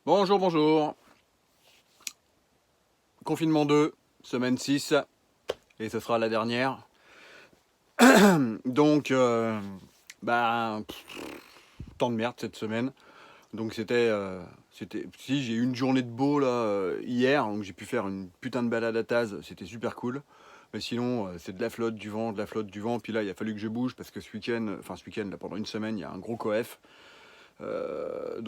Bonjour, bonjour. Confinement 2, semaine 6, et ce sera la dernière. Donc, tant de merde cette semaine. Donc si j'ai eu une journée de beau là hier, donc j'ai pu faire une putain de balade à Taz, c'était super cool. Mais sinon, c'est de la flotte, du vent, de la flotte, du vent. Puis là, il a fallu que je bouge parce que ce week-end, là, pendant une semaine, il y a un gros coef. Je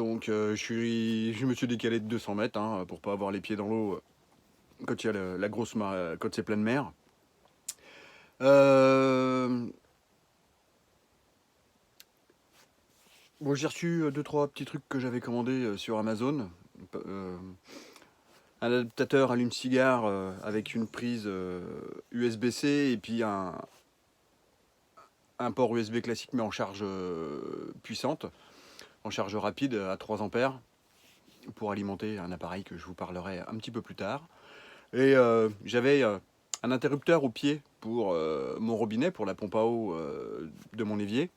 me suis décalé de 200 mètres pour pas avoir les pieds dans l'eau quand il y a quand c'est pleine mer. Bon, j'ai reçu deux trois petits trucs que j'avais commandés sur Amazon. Euh, un adaptateur allume-cigare avec une prise USB-C et puis un port USB classique mais en charge puissante, en charge rapide à 3 ampères pour alimenter un appareil que je vous parlerai un petit peu plus tard. Et j'avais un interrupteur au pied pour mon robinet, pour la pompe à eau de mon évier.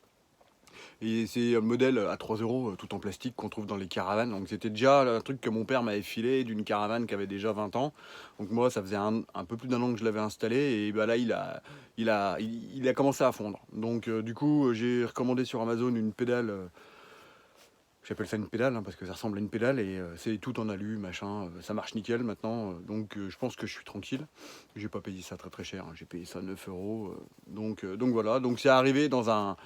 Et c'est un modèle à 3 euros, tout en plastique, qu'on trouve dans les caravanes. Donc c'était déjà un truc que mon père m'avait filé d'une caravane qui avait déjà 20 ans. Donc moi, ça faisait un peu plus d'un an que je l'avais installé. Et bah là, il a commencé à fondre. Donc du coup, j'ai recommandé sur Amazon une pédale. J'appelle ça une pédale parce que ça ressemble à une pédale et c'est tout en alu, machin. Ça marche nickel maintenant. Donc je pense que je suis tranquille. J'ai pas payé ça très très cher. J'ai payé ça 9 euros. Donc voilà. Donc c'est arrivé dans un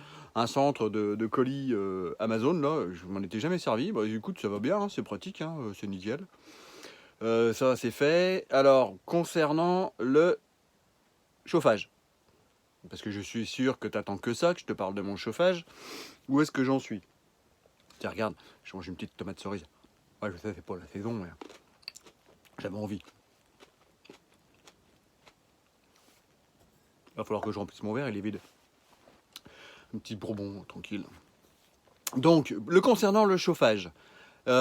centre de colis Amazon. Là, je m'en étais jamais servi. Bah écoute, ça va bien, c'est pratique, c'est nickel. Ça c'est fait. Alors concernant le chauffage, parce que je suis sûr que t'attends que ça, que je te parle de mon chauffage. Où est-ce que j'en suis? Tiens, regarde, je mange une petite tomate cerise. Ouais, je sais, c'est pas la saison, mais j'avais envie. Il va falloir que je remplisse mon verre, il est vide. Un petit bourbon, tranquille. Donc, concernant le chauffage. J'ai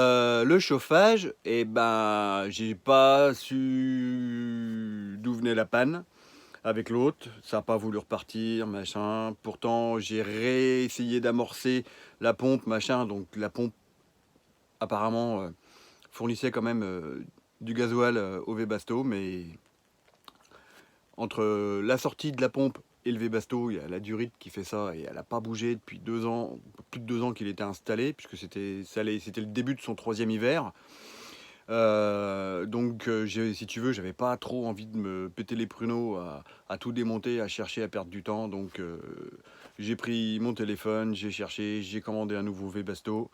pas su d'où venait la panne avec l'autre. Ça n'a pas voulu repartir, machin. Pourtant, j'ai réessayé d'amorcer la pompe, machin. Donc, la pompe, apparemment, fournissait quand même du gasoil au Webasto, mais entre la sortie de la pompe et le Webasto, il y a la Durite qui fait ça et elle n'a pas bougé depuis 2 ans, plus de 2 ans qu'il était installé, puisque c'était le début de son 3e hiver. Si tu veux, j'avais pas trop envie de me péter les pruneaux à tout démonter, à chercher à perdre du temps. Donc j'ai pris mon téléphone, j'ai cherché, j'ai commandé un nouveau Webasto.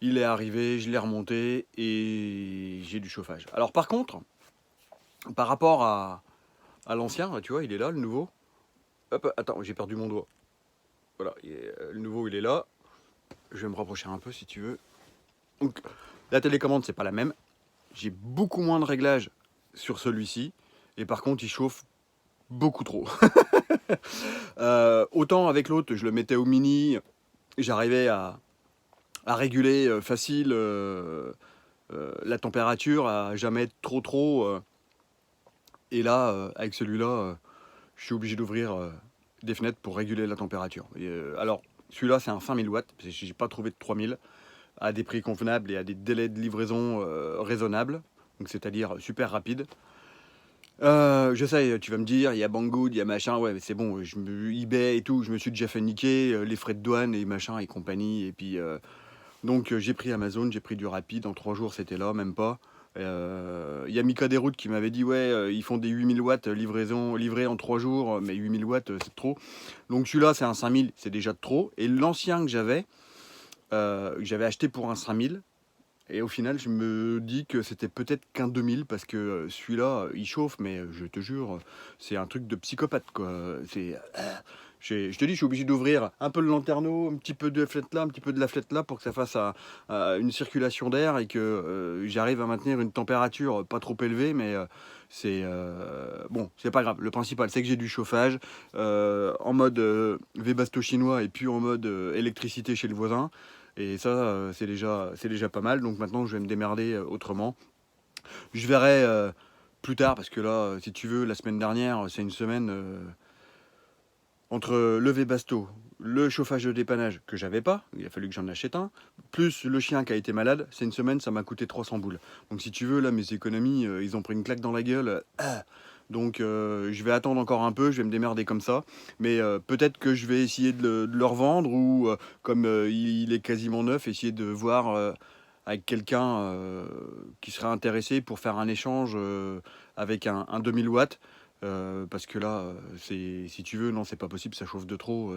Il est arrivé, je l'ai remonté et j'ai du chauffage. Alors par contre, par rapport à l'ancien, tu vois, il est là, le nouveau. Hop, attends, j'ai perdu mon doigt. Voilà, le nouveau, il est là. Je vais me rapprocher un peu si tu veux. Donc, la télécommande, c'est pas la même. J'ai beaucoup moins de réglages sur celui-ci. Et par contre, il chauffe beaucoup trop. Autant avec l'autre, je le mettais au mini. J'arrivais à réguler facile la température, à jamais être trop. Et là, avec celui-là, je suis obligé d'ouvrir des fenêtres pour réguler la température. Alors, celui-là, c'est un 5000 watts, parce que j'ai pas trouvé de 3000, à des prix convenables et à des délais de livraison raisonnables, donc c'est-à-dire super rapide. Je sais, tu vas me dire, il y a Banggood, il y a machin, ouais, mais c'est bon, eBay et tout, je me suis déjà fait niquer, les frais de douane et machin et compagnie, et puis j'ai pris Amazon, j'ai pris du rapide, en 3 jours c'était là, même pas. Il y a Mika Desroutes qui m'avait dit, ouais, ils font des 8000 watts livrés en 3 jours, mais 8000 watts c'est trop. Donc celui-là c'est un 5000, c'est déjà de trop. Et l'ancien que j'avais acheté pour un 5000, et au final je me dis que c'était peut-être qu'un 2000 parce que celui-là il chauffe, mais je te jure, c'est un truc de psychopathe quoi. Je te dis, je suis obligé d'ouvrir un peu le lanterneau, un petit peu de flette là, un petit peu de la flette là pour que ça fasse une circulation d'air et que j'arrive à maintenir une température pas trop élevée, mais bon, c'est pas grave. Le principal, c'est que j'ai du chauffage en mode Webasto chinois et puis en mode électricité chez le voisin. Et ça, c'est déjà pas mal. Donc maintenant, je vais me démerder autrement. Je verrai plus tard parce que là, si tu veux, la semaine dernière, c'est une semaine entre le Webasto, le chauffage de dépannage que j'avais pas, il a fallu que j'en achète un, plus le chien qui a été malade, c'est une semaine, ça m'a coûté 300 boules. Donc si tu veux, là, mes économies, ils ont pris une claque dans la gueule. Donc je vais attendre encore un peu, je vais me démerder comme ça. Mais peut-être que je vais essayer de le revendre ou comme il est quasiment neuf, essayer de voir avec quelqu'un qui serait intéressé pour faire un échange avec un 2000 watts. Parce que là, si tu veux, non, c'est pas possible, ça chauffe de trop.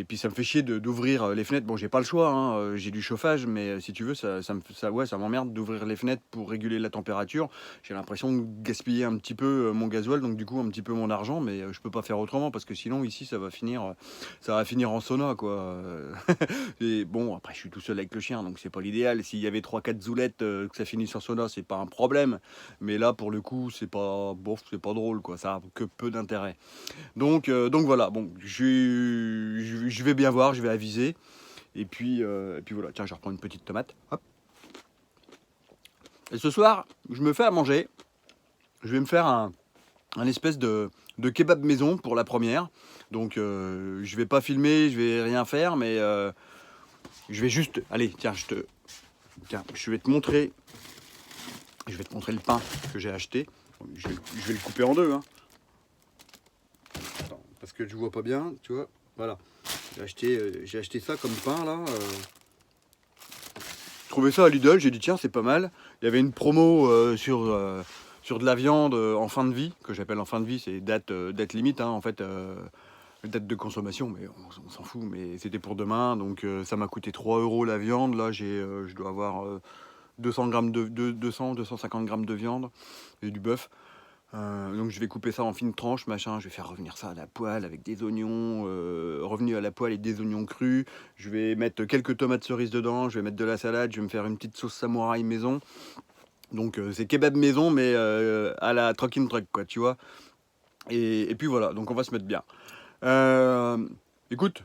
Puis ça me fait chier d'ouvrir les fenêtres. Bon, j'ai pas le choix, hein, j'ai du chauffage, mais si tu veux, ouais, ça m'emmerde d'ouvrir les fenêtres pour réguler la température. J'ai l'impression de gaspiller un petit peu mon gasoil, donc du coup un petit peu mon argent, mais je peux pas faire autrement parce que sinon ici ça va finir en sauna, quoi. Et bon, après je suis tout seul avec le chien, donc c'est pas l'idéal. S'il y avait trois quatre zoulettes que ça finisse en sauna, c'est pas un problème. Mais là, pour le coup, c'est pas drôle, quoi. Ça a que peu d'intérêt. Donc voilà, bon, je vais bien voir, je vais aviser. Et puis voilà, tiens, je reprends une petite tomate. Hop. Et ce soir, je me fais à manger. Je vais me faire un espèce de kebab maison pour la première. Donc je vais pas filmer, je vais rien faire, mais je vais juste. Allez, tiens, je vais te montrer. Je vais te montrer le pain que j'ai acheté. Je vais le couper en deux, hein. Attends, parce que je vois pas bien, tu vois. Voilà. J'ai acheté ça comme pain là. Je trouvais ça à Lidl, j'ai dit tiens c'est pas mal. Il y avait une promo sur de la viande en fin de vie, que j'appelle en fin de vie, c'est date limite hein, en fait, date de consommation, mais on s'en fout, mais c'était pour demain, donc ça m'a coûté 3 euros la viande, là je dois avoir 200 grammes 250 grammes de viande et du bœuf. Donc je vais couper ça en fines tranches, machin, je vais faire revenir ça à la poêle avec des oignons, revenu à la poêle et des oignons crus. Je vais mettre quelques tomates cerises dedans, je vais mettre de la salade, je vais me faire une petite sauce samouraï maison. Donc c'est kebab maison mais à la truck in truck quoi, tu vois. Et puis voilà, donc on va se mettre bien. Euh, Écoute,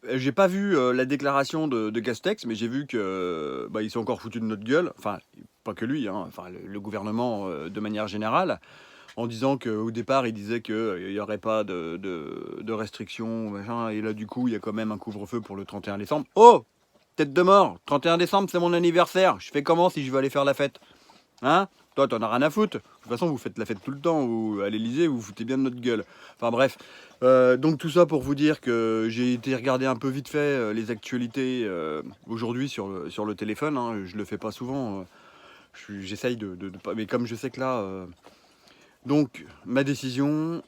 j'ai pas vu la déclaration de Castex, mais j'ai vu que bah, ils sont encore foutus de notre gueule. Enfin, pas que lui, hein, enfin le gouvernement de manière générale, en disant qu'au départ, il disait qu'il n'y aurait pas de restrictions, machin, et là, du coup, il y a quand même un couvre-feu pour le 31 décembre. Oh! Tête de mort! 31 décembre, c'est mon anniversaire! Je fais comment si je veux aller faire la fête? Hein? Toi, t'en as rien à foutre. De toute façon, vous faites la fête tout le temps. Vous, à l'Elysée, vous foutez bien de notre gueule. Enfin bref. Donc tout ça pour vous dire que j'ai été regarder un peu vite fait les actualités aujourd'hui sur le téléphone. Hein. Je le fais pas souvent. J'essaye de pas. Mais comme je sais que là. Donc ma décision,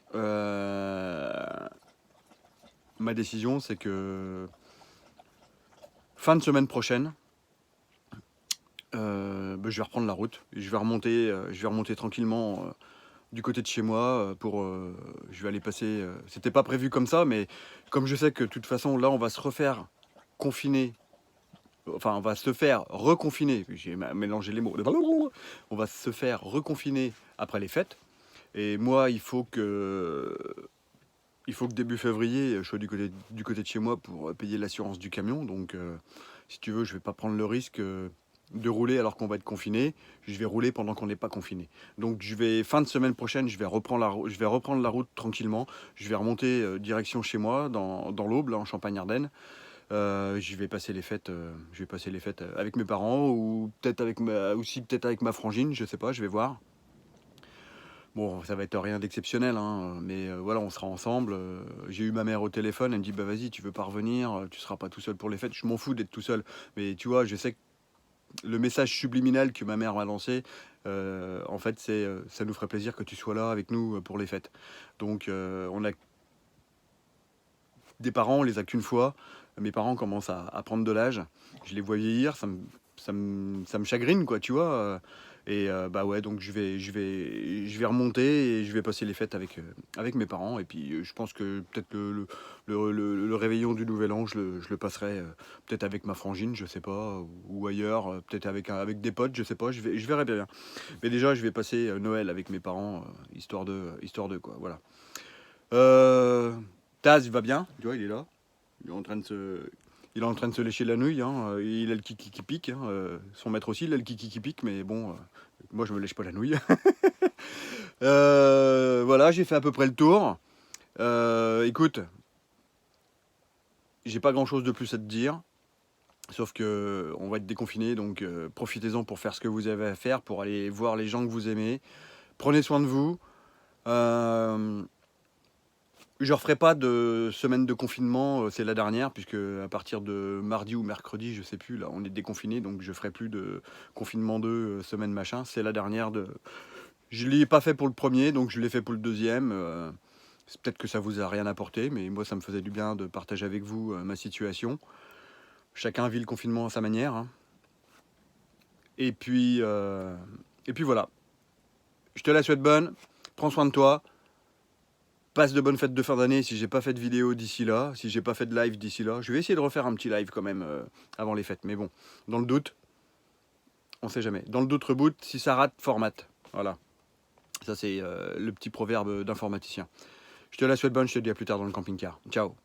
c'est que fin de semaine prochaine, bah, je vais reprendre la route. Je vais remonter tranquillement du côté de chez moi je vais aller passer. C'était pas prévu comme ça, mais comme je sais que de toute façon là, on va se refaire confiner. Enfin, on va se faire reconfiner. J'ai mélangé les mots. On va se faire reconfiner après les fêtes. Et moi, il faut que début février, je sois du côté de chez moi pour payer l'assurance du camion. Donc, si tu veux, je vais pas prendre le risque de rouler alors qu'on va être confiné. Je vais rouler pendant qu'on n'est pas confiné. Donc, fin de semaine prochaine, je vais reprendre la route tranquillement. Je vais remonter direction chez moi, dans l'Aube, là, en Champagne-Ardenne. Je vais passer les fêtes avec mes parents ou peut-être avec ma frangine, je sais pas, je vais voir. Bon, ça va être rien d'exceptionnel, hein, mais voilà, on sera ensemble. J'ai eu ma mère au téléphone, elle me dit bah vas-y, tu veux pas revenir, tu seras pas tout seul pour les fêtes. Je m'en fous d'être tout seul, mais tu vois, je sais que le message subliminal que ma mère m'a lancé, en fait, c'est ça nous ferait plaisir que tu sois là avec nous pour les fêtes. Donc, on a des parents, on les a qu'une fois. Mes parents commencent à prendre de l'âge. Je les vois vieillir, ça me chagrine, quoi, tu vois. Bah ouais, donc je vais remonter et je vais passer les fêtes avec mes parents. Et puis je pense que peut-être le réveillon du Nouvel An, je le passerai peut-être avec ma frangine, je sais pas, ou ailleurs, peut-être avec des potes, je sais pas, je verrai bien. Mais déjà, je vais passer Noël avec mes parents, histoire de quoi, voilà. Euh, Taz, il va bien, tu vois, il est là. Il est en train de se lécher la nouille, hein. Il a le kiki qui pique, hein. Son maître aussi, il a le kiki qui pique, mais bon, moi je me lèche pas la nouille. Voilà, j'ai fait à peu près le tour. Écoute, j'ai pas grand chose de plus à te dire. Sauf que on va être déconfiné, donc profitez-en pour faire ce que vous avez à faire, pour aller voir les gens que vous aimez. Prenez soin de vous. Je referai pas de semaine de confinement, c'est la dernière, puisque à partir de mardi ou mercredi, je sais plus, là, on est déconfiné, donc je ferai plus de confinement 2, semaine machin. C'est la dernière de. Je l'ai pas fait pour le premier, donc je l'ai fait pour le deuxième. C'est peut-être que ça vous a rien apporté, mais moi ça me faisait du bien de partager avec vous ma situation. Chacun vit le confinement à sa manière, hein. Et puis voilà. Je te la souhaite bonne. Prends soin de toi. Passe de bonnes fêtes de fin d'année si j'ai pas fait de vidéo d'ici là, si j'ai pas fait de live d'ici là. Je vais essayer de refaire un petit live quand même avant les fêtes. Mais bon, dans le doute, on sait jamais. Dans le doute, reboot. Si ça rate, formate. Voilà. Ça c'est le petit proverbe d'informaticien. Je te la souhaite bonne. Je te dis à plus tard dans le camping-car. Ciao.